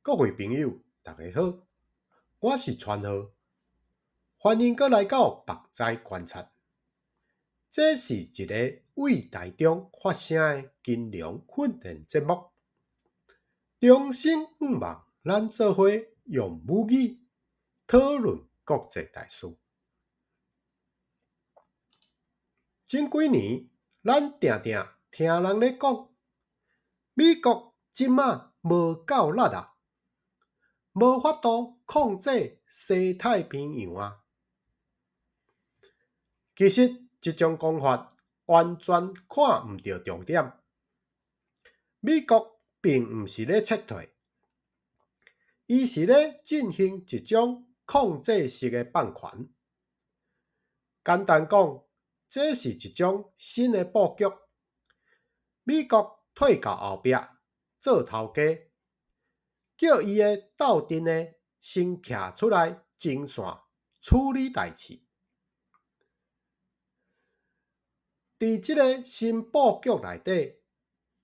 各位朋友，大家好，我是川浩，欢迎各来到目在观察。这是一个为大众发声的金融训练节目。中心五望，咱做伙用母语讨论国际大事。前几年，咱常常听人咧讲，美国即马无够力啊，无法度控制西太平洋啊。其实，这种讲法完全看毋到重点。美国并毋是咧撤退，伊是咧进行一种控制式的放权。简单讲，这是一种新的布局。美国退到后壁做头家，叫伊的斗阵呢先徛出来前线处理代志。伫即个新布局内底，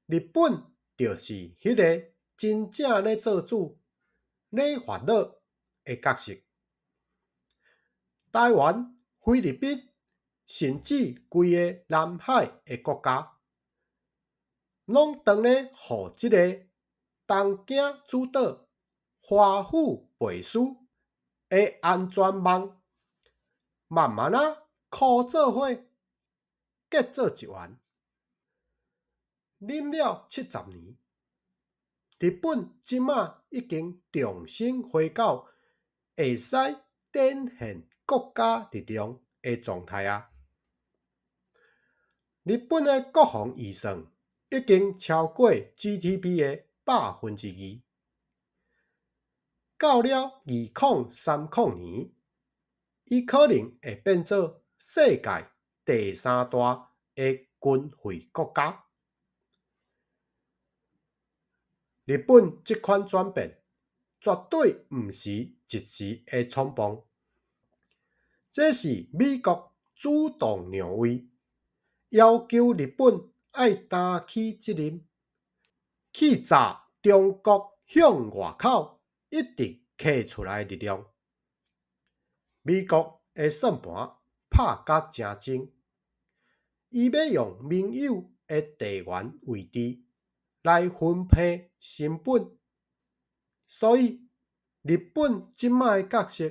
日本就是迄个真正咧做主、咧发落的角色。台湾、菲律宾，甚至规个南海的国家，拢当咧互即个东京诸岛、华府背书的安全网，慢慢箍做伙，结做一丸。忍了70年，日本即马已经重新回到会使展现国家力量的状态啊！日本的国防预算已经超过 GDP 的2%。到了2030年，伊可能会变做世界第3大的军费国家。日本这款转变绝对毋是一时的冲动，这是美国主动让位，要求日本爱担起责任，去砸中国向外口一直摕出来的力量。美国的算盘拍甲真精，伊要用盟友的地缘位置来分配成本，所以日本即卖的角色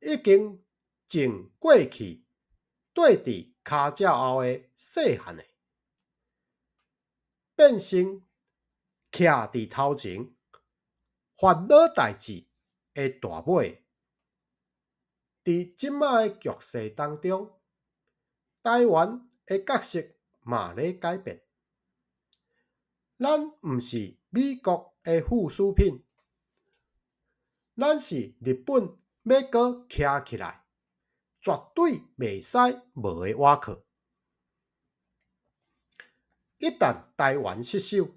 已经从过去对伫骹脚后的细汉的，变成徛伫头前烦恼代志的大尾。伫即卖的局势当中，台湾的角色嘛咧改变。咱毋是美国的附属品，咱是日本要搁徛起来，绝对袂使无的倚靠。一旦台湾失守，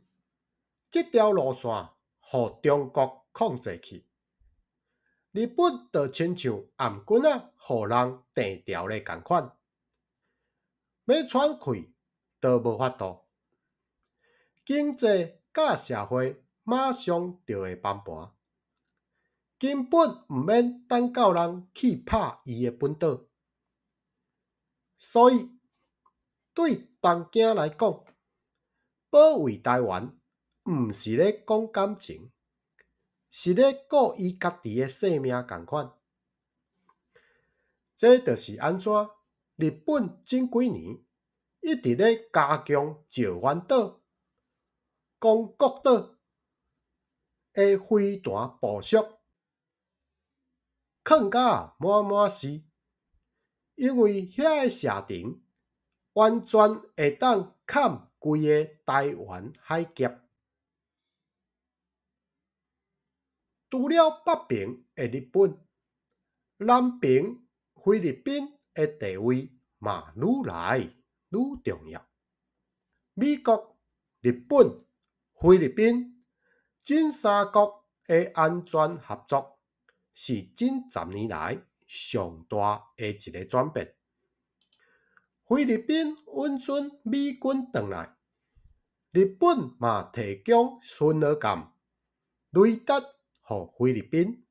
这条路线互中国控制去，日本就亲像颔棍互人定调咧共款，要喘气都无法度。经济甲社会马上就会翻盘，根本毋免等到人去拍伊的本岛。所以，对东京来讲，保卫台湾毋是咧讲感情，是咧顾伊家己的性命共款。这就是安怎？日本前几年一直咧加强石垣岛、宫古岛的飞弹部署，囥甲满满是，因为遐个射程完全会当砍规个台湾海峡。除了北平的日本，南平菲律宾的地位嘛愈来愈重要。美国、日本、菲律宾这三国的安全合作是近10年来上大的一个转变。菲律宾允准美军回来，日本嘛提供巡逻舰、雷达予菲律宾。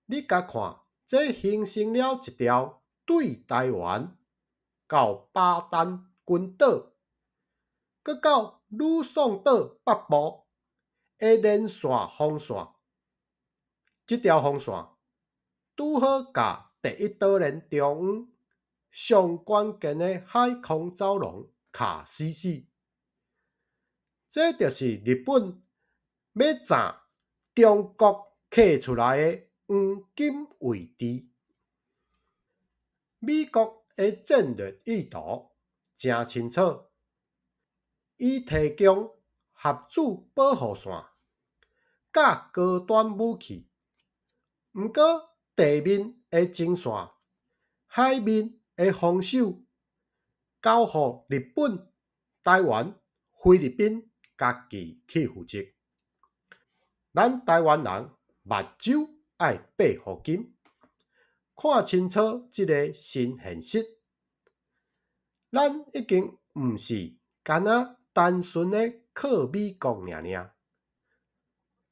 你甲看，这形成了一条对台湾到巴丹群岛，搁到吕宋岛北部的连线防线。这条防线拄好甲第一岛链中央上关键的海空走廊卡死死。这就是日本要占中国刻出来的黄金位置。美国的战略意图真清楚，伊提供核子保护线甲高端武器，毋过地面的前线、海面的防守交予日本、台湾、菲律宾家己去负责。咱台湾人目睭爱闭互紧，看清楚这个新现实。咱已经毋是干那单纯的靠美国尔，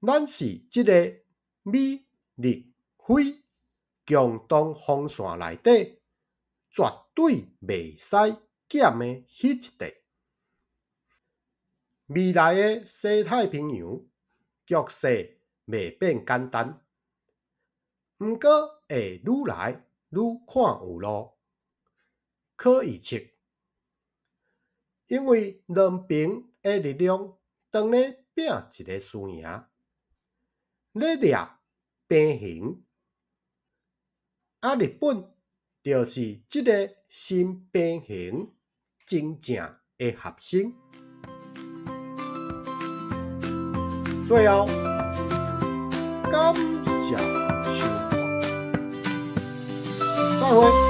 咱是这个美日菲共同防线内底绝对袂使减的迄一块。未来的西太平洋局势袂变简单，毋过会愈来愈看有路，可预测。因为两边的力量当咧拼一个输赢，咧掠平衡。日本就是这个新平衡真正的核心。最后，感谢收看，再会。